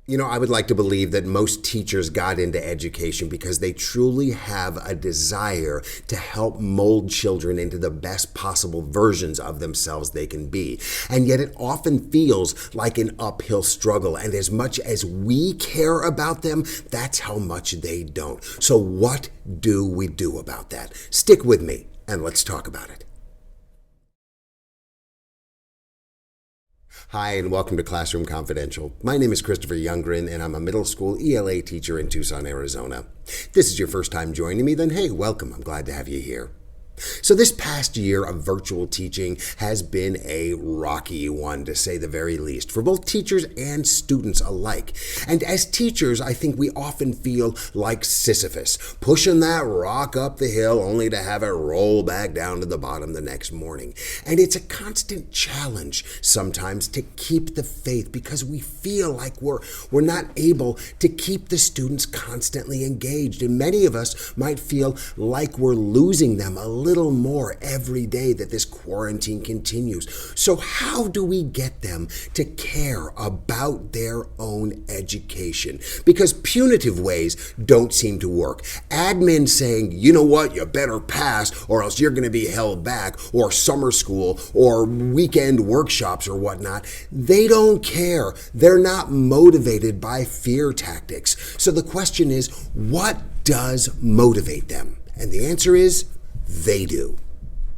I would like to believe that most teachers got into education because they truly have a desire to help mold children into the best possible versions of themselves they can be. And yet it often feels like an uphill struggle. And as much as we care about them, that's how much they don't. So what do we do about that? Stick with me and let's talk about it. Hi, and welcome to Classroom Confidential. My name is Christopher Youngren, and I'm a middle school ELA teacher in Tucson, Arizona. If this is your first time joining me, then hey, welcome. I'm glad to have you here. So this past year of virtual teaching has been a rocky one, to say the very least, for both teachers and students alike. And as teachers, I think we often feel like Sisyphus, pushing that rock up the hill only to have it roll back down to the bottom the next morning. And it's a constant challenge sometimes to keep the faith because we feel like we're not able to keep the students constantly engaged. And many of us might feel like we're losing them a little more every day that this quarantine continues. So how do we get them to care about their own education? Because punitive ways don't seem to work. Admin saying, you know what, you better pass or else you're going to be held back, or summer school or weekend workshops or whatnot, they don't care. They're not motivated by fear tactics. So the question is, what does motivate them? And the answer is, they do.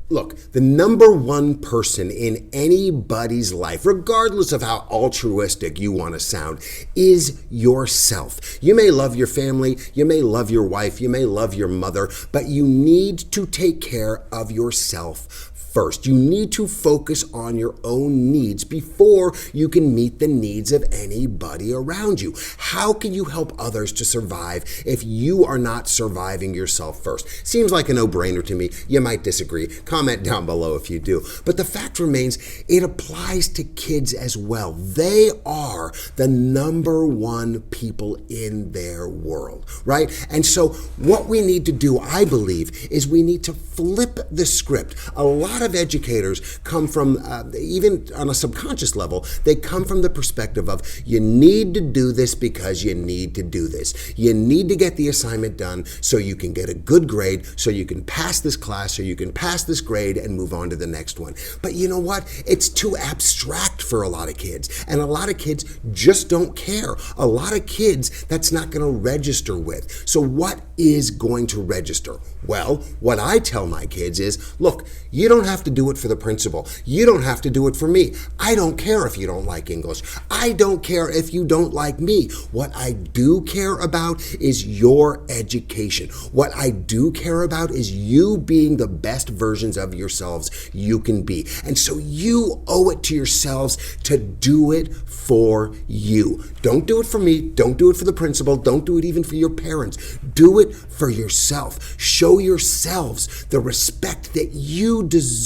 Look, the number one person in anybody's life, regardless of how altruistic you want to sound, is yourself. You may love your family, you may love your wife, you may love your mother, but you need to take care of yourself first. You need to focus on your own needs before you can meet the needs of anybody around you. How can you help others to survive if you are not surviving yourself first? Seems like a no-brainer to me. You might disagree. Comment down below if you do. But the fact remains, it applies to kids as well. They are the number one people in their world, right? And so what we need to do, I believe, is we need to flip the script. A lot of educators come from, even on a subconscious level, they come from the perspective of, you need to do this because you need to do this. You need to get the assignment done so you can get a good grade, so you can pass this class, so you can pass this grade and move on to the next one. But you know what? It's too abstract for a lot of kids, and a lot of kids just don't care. A lot of kids that's not going to register with. So what is going to register? Well, what I tell my kids is, look, you don't have to do it for the principal. You don't have to do it for me. I don't care if you don't like English. I don't care if you don't like me. What I do care about is your education. What I do care about is you being the best versions of yourselves you can be. And so you owe it to yourselves to do it for you. Don't do it for me. Don't do it for the principal. Don't do it even for your parents. Do it for yourself. Show yourselves the respect that you deserve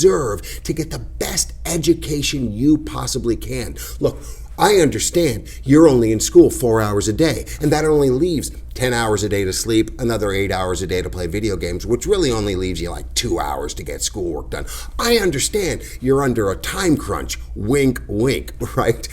to get the best education you possibly can. Look, I understand you're only in school 4 hours a day, and that only leaves 10 hours a day to sleep, another 8 hours a day to play video games, which really only leaves you like 2 hours to get schoolwork done. I understand you're under a time crunch, wink, wink, right?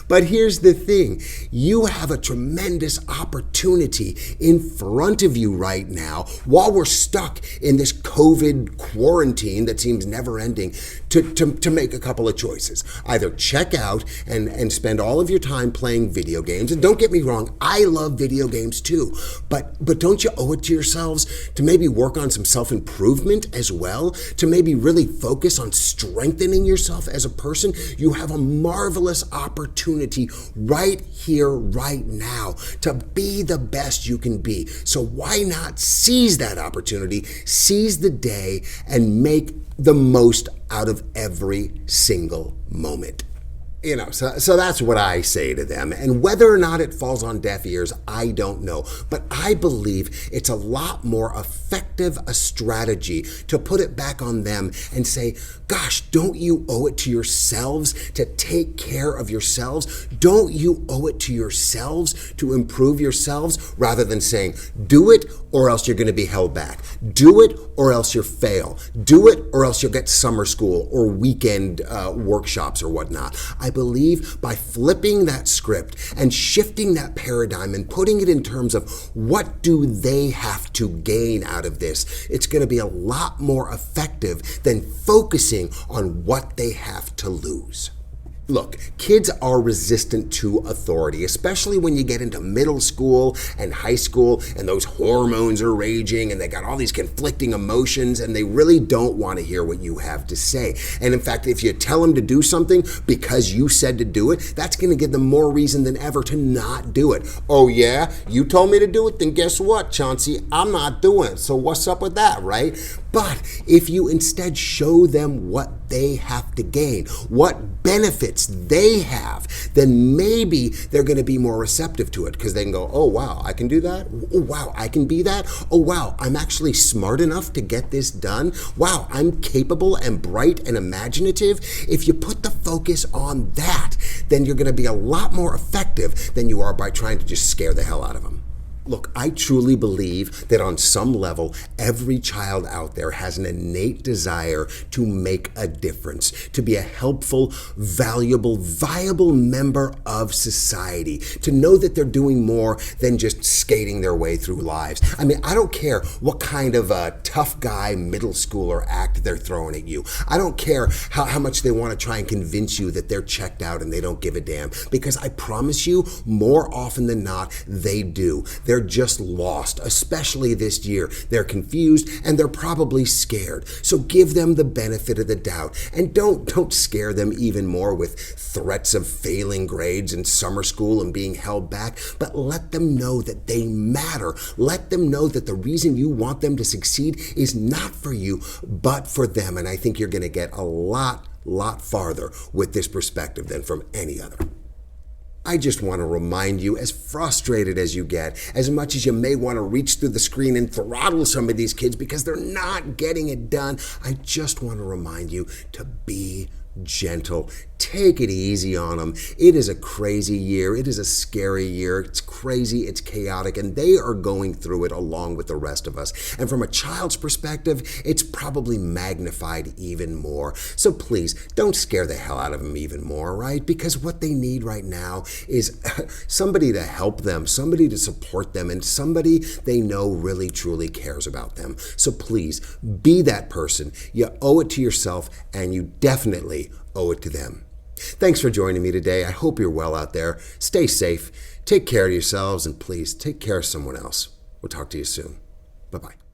But here's the thing. You have a tremendous opportunity in front of you right now while we're stuck in this COVID quarantine that seems never ending to make a couple of choices. Either check out and spend all of your time playing video games. And don't get me wrong, I love video games too. But don't you owe it to yourselves to maybe work on some self-improvement as well? To maybe really focus on strengthening yourself as a person? You have a marvelous opportunity right here, right now, to be the best you can be. So why not seize that opportunity, seize the day, and make the most out of every single moment? So that's what I say to them. And whether or not it falls on deaf ears, I don't know. But I believe it's a lot more effective a strategy to put it back on them and say, gosh, don't you owe it to yourselves to take care of yourselves? Don't you owe it to yourselves to improve yourselves? Rather than saying, do it or else you're going to be held back. Do it or else you'll fail. Do it or else you'll get summer school or weekend workshops or whatnot. I believe by flipping that script and shifting that paradigm and putting it in terms of what do they have to gain out of this, it's going to be a lot more effective than focusing on what they have to lose. Look, kids are resistant to authority, especially when you get into middle school and high school and those hormones are raging and they got all these conflicting emotions and they really don't want to hear what you have to say. And in fact, if you tell them to do something because you said to do it, that's going to give them more reason than ever to not do it. Oh yeah? You told me to do it? Then guess what, Chauncey? I'm not doing it. So what's up with that, right? But if you instead show them what they have to gain, what benefits they have, then maybe they're going to be more receptive to it because they can go, oh, wow, I can do that? Oh, wow, I can be that? Oh, wow, I'm actually smart enough to get this done? Wow, I'm capable and bright and imaginative? If you put the focus on that, then you're going to be a lot more effective than you are by trying to just scare the hell out of them. Look, I truly believe that on some level, every child out there has an innate desire to make a difference, to be a helpful, valuable, viable member of society, to know that they're doing more than just skating their way through lives. I mean, I don't care what kind of a tough guy middle schooler act they're throwing at you. I don't care how much they want to try and convince you that they're checked out and they don't give a damn, because I promise you, more often than not, they do. They're just lost, especially this year. They're confused and they're probably scared. So give them the benefit of the doubt and don't scare them even more with threats of failing grades in summer school and being held back, but let them know that they matter. Let them know that the reason you want them to succeed is not for you, but for them. And I think you're going to get a lot farther with this perspective than from any other. I just want to remind you, as frustrated as you get, as much as you may want to reach through the screen and throttle some of these kids because they're not getting it done, I just want to remind you to be gentle. Take it easy on them. It is a crazy year. It is a scary year. It's crazy. It's chaotic. And they are going through it along with the rest of us. And from a child's perspective, it's probably magnified even more. So please, don't scare the hell out of them even more, right? Because what they need right now is somebody to help them, somebody to support them, and somebody they know really, truly cares about them. So please, be that person. You owe it to yourself, and you definitely owe it to them. Thanks for joining me today. I hope you're well out there. Stay safe, take care of yourselves, and please take care of someone else. We'll talk to you soon. Bye-bye.